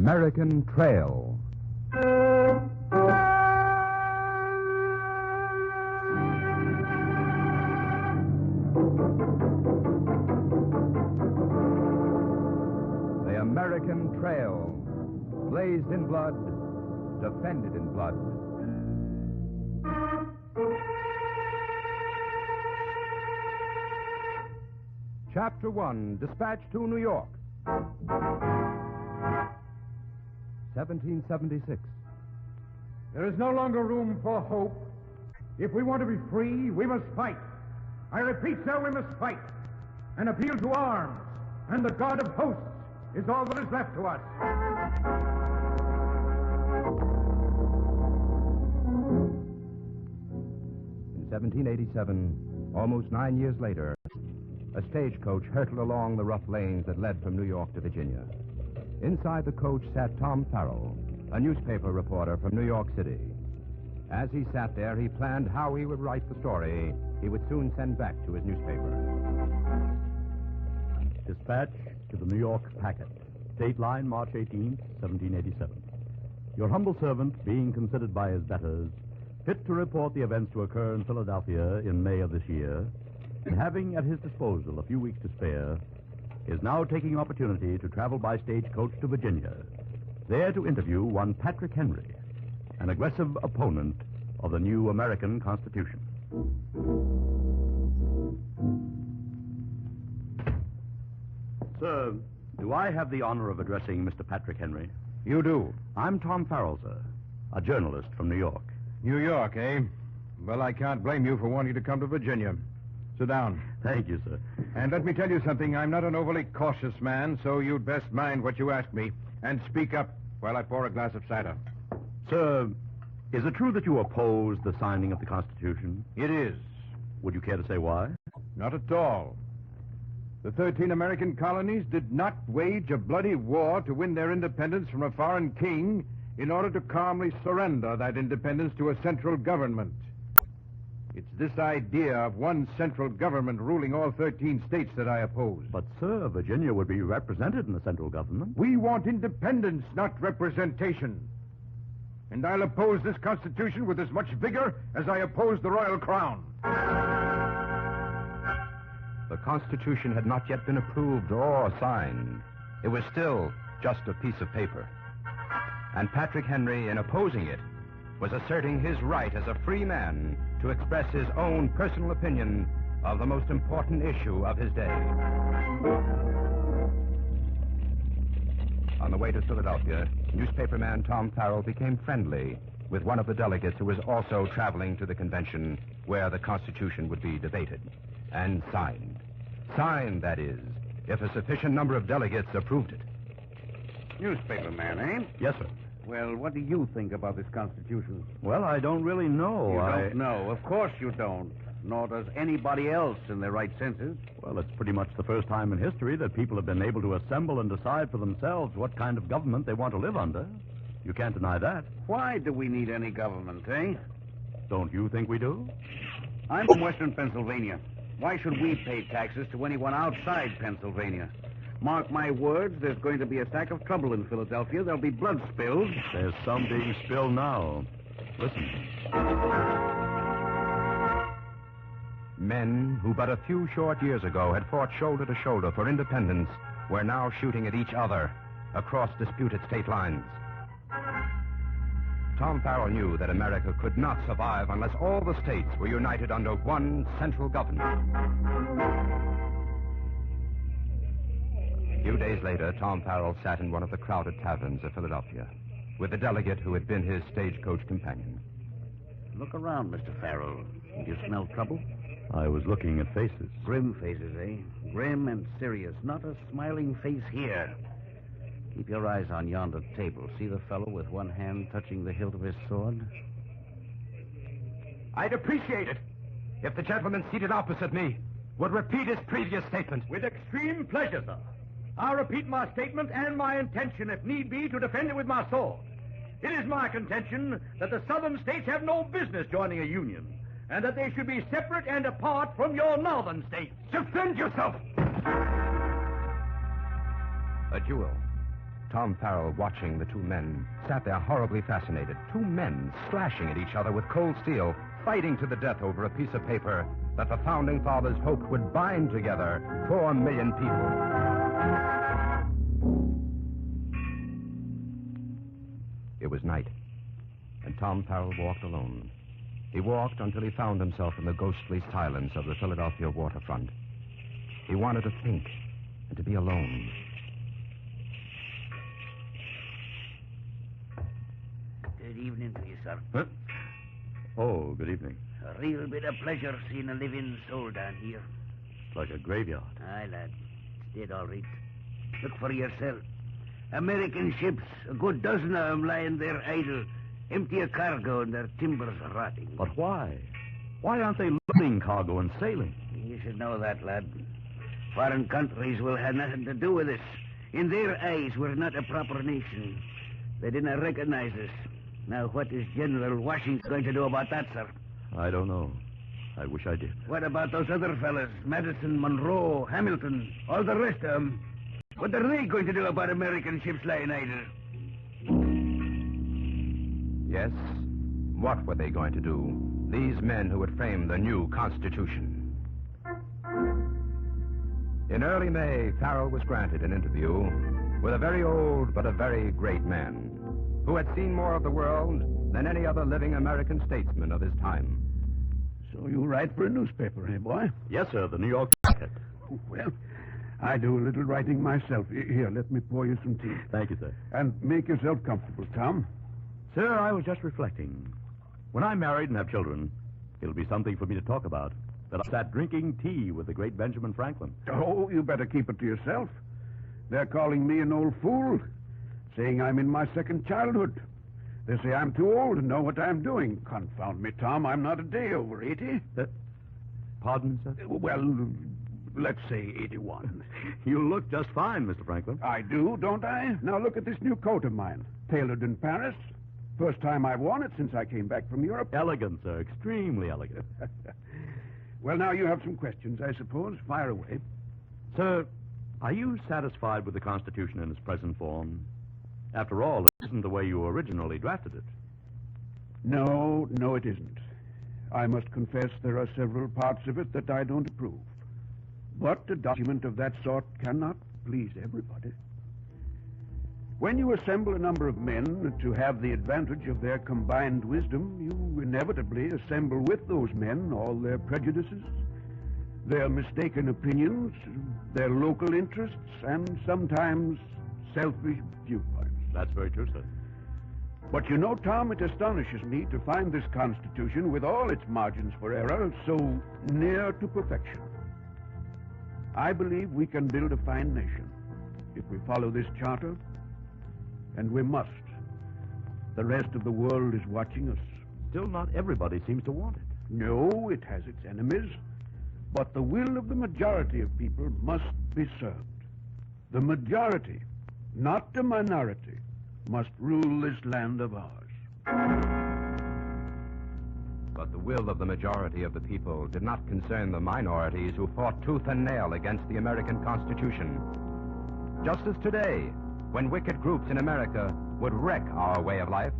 American Trail. The American Trail, blazed in blood, defended in blood. Chapter 1, Dispatch to New York. 1776. There is no longer room for hope. If we want to be free, we must fight. I repeat, sir, we must fight. An appeal to arms and the God of hosts is all that is left to us. In 1787, almost 9 years later, a stagecoach hurtled along the rough lanes that led from New York to Virginia. Inside the coach sat Tom Farrell, a newspaper reporter from New York City. As he sat there, he planned how he would write the story he would soon send back to his newspaper. Dispatch to the New York Packet. Date line, March 18th, 1787. Your humble servant, being considered by his betters fit to report the events to occur in Philadelphia in May of this year, and having at his disposal a few weeks to spare, is now taking opportunity to travel by stagecoach to Virginia, there to interview one Patrick Henry, an aggressive opponent of the new American Constitution. Sir, do I have the honor of addressing Mr. Patrick Henry? You do. I'm Tom Farrell, sir, a journalist from New York. New York, eh? Well, I can't blame you for wanting to come to Virginia. Sit down. Thank you, sir. And let me tell you something. I'm not an overly cautious man, so you'd best mind what you ask me and speak up while I pour a glass of cider. Sir, is it true that you oppose the signing of the Constitution? It is. Would you care to say why? Not at all. The 13 American colonies did not wage a bloody war to win their independence from a foreign king in order to calmly surrender that independence to a central government. It's this idea of one central government ruling all 13 states that I oppose. But, sir, Virginia would be represented in the central government. We want independence, not representation. And I'll oppose this Constitution with as much vigor as I oppose the Royal Crown. The Constitution had not yet been approved or signed. It was still just a piece of paper. And Patrick Henry, in opposing it, was asserting his right as a free man to express his own personal opinion of the most important issue of his day. On the way to Philadelphia, newspaperman Tom Farrell became friendly with one of the delegates who was also traveling to the convention where the Constitution would be debated and signed. Signed, that is, if a sufficient number of delegates approved it. Newspaperman, eh? Yes, sir. Well, what do you think about this Constitution? Well, I don't really know. You don't know. Of course you don't. Nor does anybody else in their right senses. Well, it's pretty much the first time in history that people have been able to assemble and decide for themselves what kind of government they want to live under. You can't deny that. Why do we need any government, eh? Don't you think we do? I'm from Western Pennsylvania. Why should we pay taxes to anyone outside Pennsylvania? Mark my words, there's going to be a stack of trouble in Philadelphia. There'll be blood spilled. There's some being spilled now. Listen. Men who but a few short years ago had fought shoulder to shoulder for independence were now shooting at each other across disputed state lines. Tom Farrell knew that America could not survive unless all the states were united under one central government. A few days later, Tom Farrell sat in one of the crowded taverns of Philadelphia with the delegate who had been his stagecoach companion. Look around, Mr. Farrell. Do you smell trouble? I was looking at faces. Grim faces, eh? Grim and serious. Not a smiling face here. Keep your eyes on yonder table. See the fellow with one hand touching the hilt of his sword? I'd appreciate it if the gentleman seated opposite me would repeat his previous statement. With extreme pleasure, sir. I'll repeat my statement and my intention, if need be, to defend it with my sword. It is my contention that the southern states have no business joining a union, and that they should be separate and apart from your northern states. Defend yourself! A duel. Tom Farrell, watching the two men, sat there horribly fascinated. Two men slashing at each other with cold steel, fighting to the death over a piece of paper that the Founding Fathers hoped would bind together 4 million people. It was night, and Tom Farrell walked alone. He walked until he found himself in the ghostly silence of the Philadelphia waterfront. He wanted to think and to be alone. Good evening to you, sir. Huh? Oh, good evening. A real bit of pleasure seeing a living soul down here. It's like a graveyard. Aye, lad. It's dead all right. Look for yourself. American ships, a good dozen of them lying there idle, empty of cargo and their timbers rotting. But why? Why aren't they loading cargo and sailing? You should know that, lad. Foreign countries will have nothing to do with us. In their eyes, we're not a proper nation. They didn't recognize us. Now, what is General Washington going to do about that, sir? I don't know. I wish I did. What about those other fellas? Madison, Monroe, Hamilton, all the rest of them. What are they going to do about American ships lying idle? Yes, what were they going to do? These men who had framed the new Constitution. In early May, Farrell was granted an interview with a very old but a very great man who had seen more of the world than any other living American statesman of his time. So you write for a newspaper, eh, boy? Yes, sir, the New York Packet. Well, I do a little writing myself. Here, let me pour you some tea. Thank you, sir. And make yourself comfortable, Tom. Sir, I was just reflecting. When I'm married and have children, it'll be something for me to talk about. That I sat drinking tea with the great Benjamin Franklin. Oh, you better keep it to yourself. They're calling me an old fool, saying I'm in my second childhood. They say I'm too old to know what I'm doing. Confound me, Tom, I'm not a day over 80. Pardon, sir? Well, let's say 81. You look just fine, Mr. Franklin. I do, don't I? Now look at this new coat of mine. Tailored in Paris. First time I've worn it since I came back from Europe. Elegant, sir. Extremely elegant. Well, now you have some questions, I suppose. Fire away. Sir, are you satisfied with the Constitution in its present form? After all, it isn't the way you originally drafted it. No, it isn't. I must confess there are several parts of it that I don't approve. But a document of that sort cannot please everybody. When you assemble a number of men to have the advantage of their combined wisdom, you inevitably assemble with those men all their prejudices, their mistaken opinions, their local interests, and sometimes selfish viewpoints. That's very true, sir. But you know, Tom, it astonishes me to find this Constitution, with all its margins for error, so near to perfection. I believe we can build a fine nation if we follow this charter, and we must. The rest of the world is watching us. Still, not everybody seems to want it. No, it has its enemies, but the will of the majority of people must be served. The majority, not the minority, must rule this land of ours. But the will of the majority of the people did not concern the minorities who fought tooth and nail against the American Constitution. Just as today, when wicked groups in America would wreck our way of life,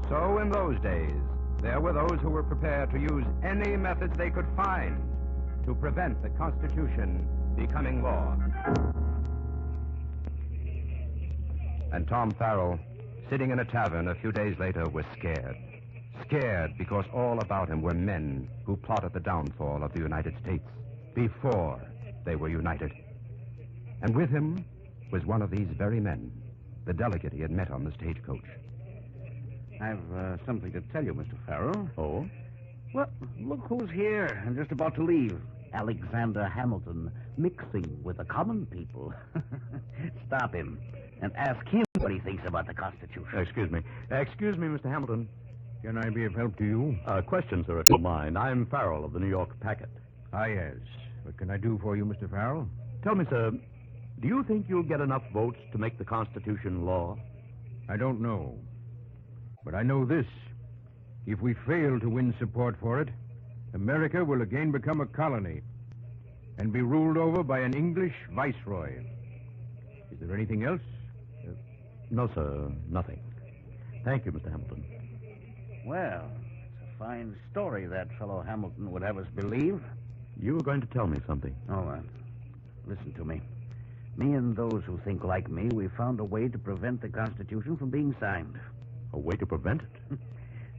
so in those days, there were those who were prepared to use any methods they could find to prevent the Constitution becoming law. And Tom Farrell, sitting in a tavern a few days later, was scared. Scared because all about him were men who plotted the downfall of the United States before they were united. And with him was one of these very men, the delegate he had met on the stagecoach. I've something to tell you, Mr. Farrell. Oh? Well, look who's here and just about to leave. Alexander Hamilton, mixing with the common people. Stop him and ask him what he thinks about the Constitution. Excuse me. Excuse me, Mr. Hamilton. Can I be of help to you? Question, sir, if you don't mind. I'm Farrell of the New York Packet. Ah, yes. What can I do for you, Mr. Farrell? Tell me, sir, do you think you'll get enough votes to make the Constitution law? I don't know. But I know this. If we fail to win support for it, America will again become a colony and be ruled over by an English viceroy. Is there anything else? No, sir, nothing. Thank you, Mr. Hamilton. Well, it's a fine story that fellow Hamilton would have us believe. You were going to tell me something. Oh, listen to me. Me and those who think like me, we found a way to prevent the Constitution from being signed. A way to prevent it?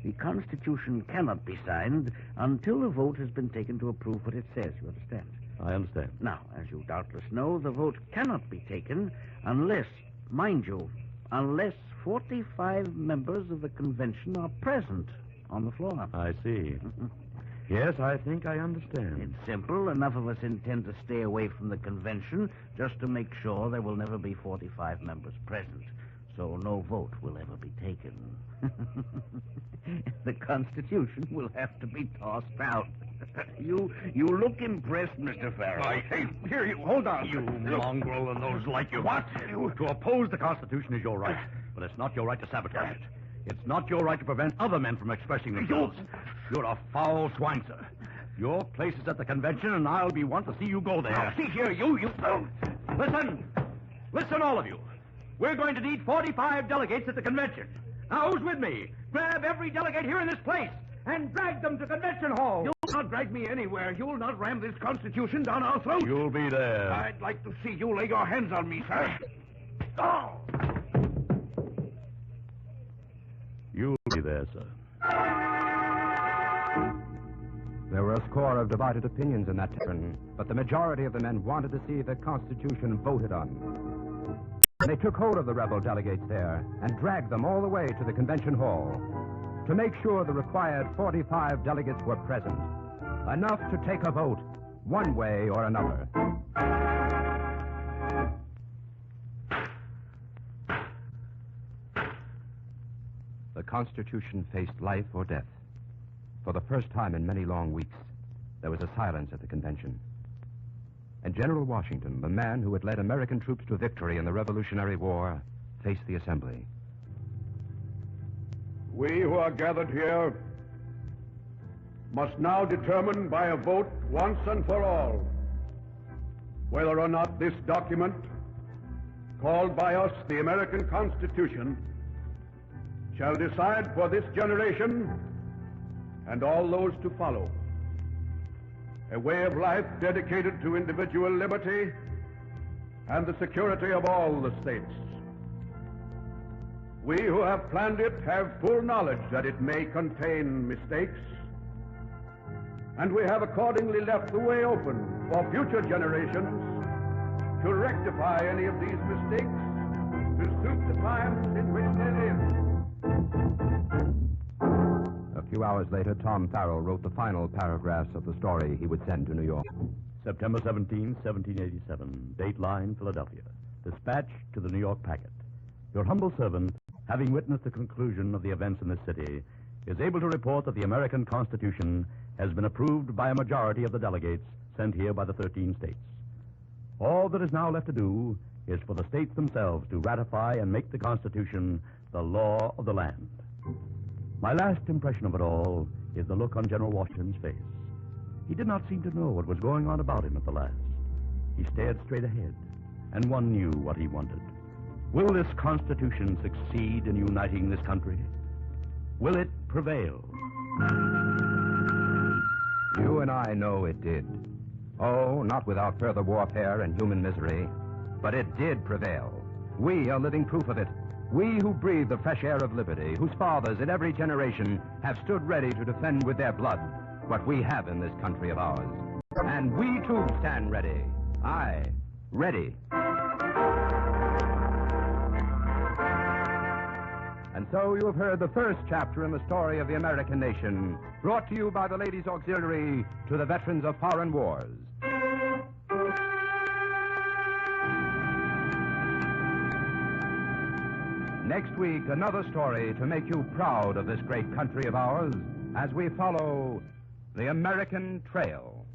The Constitution cannot be signed until a vote has been taken to approve what it says, you understand? I understand. Now, as you doubtless know, the vote cannot be taken unless, mind you, unless 45 members of the convention are present on the floor. I see. Yes, I think I understand. It's simple. Enough of us intend to stay away from the convention just to make sure there will never be 45 members present, so no vote will ever be taken. The Constitution will have to be tossed out. You look impressed, Mr. Farrell. Hey, here, you, hold on. You mongrel and those like you. What? To oppose the Constitution is your right, but it's not your right to sabotage it. It's not your right to prevent other men from expressing themselves. You're a foul swine, sir. Your place is at the convention, and I'll be one to see you go there. Now, see here, you... Listen. Listen, all of you. We're going to need 45 delegates at the convention. Now, who's with me? Grab every delegate here in this place and drag them to Convention Hall. You'll not drag me anywhere. You'll not ram this Constitution down our throats. You'll be there. I'd like to see you lay your hands on me, sir. Oh! You'll be there, sir. There were a score of divided opinions in that tavern, but the majority of the men wanted to see the Constitution voted on. They took hold of the rebel delegates there and dragged them all the way to the convention hall to make sure the required 45 delegates were present, enough to take a vote one way or another. The Constitution faced life or death. For the first time in many long weeks, there was a silence at the convention. And General Washington, the man who had led American troops to victory in the Revolutionary War, faced the assembly. We who are gathered here must now determine by a vote once and for all whether or not this document, called by us the American Constitution, shall decide for this generation and all those to follow a way of life dedicated to individual liberty and the security of all the states. We who have planned it have full knowledge that it may contain mistakes, and we have accordingly left the way open for future generations to rectify any of these mistakes to suit the times in which they live. A few hours later, Tom Farrell wrote the final paragraphs of the story he would send to New York. September 17, 1787, Dateline, Philadelphia. Dispatch to the New York Packet. Your humble servant, having witnessed the conclusion of the events in this city, is able to report that the American Constitution has been approved by a majority of the delegates sent here by the 13 states. All that is now left to do is for the states themselves to ratify and make the Constitution the law of the land. My last impression of it all is the look on General Washington's face. He did not seem to know what was going on about him at the last. He stared straight ahead, and one knew what he wanted. Will this Constitution succeed in uniting this country? Will it prevail? You and I know it did. Oh, not without further warfare and human misery, but it did prevail. We are living proof of it. We who breathe the fresh air of liberty, whose fathers in every generation have stood ready to defend with their blood what we have in this country of ours. And we too stand ready. Aye, ready. And so you have heard the first chapter in the story of the American nation, brought to you by the Ladies' Auxiliary to the veterans of foreign wars. Next week, another story to make you proud of this great country of ours as we follow the American Trail.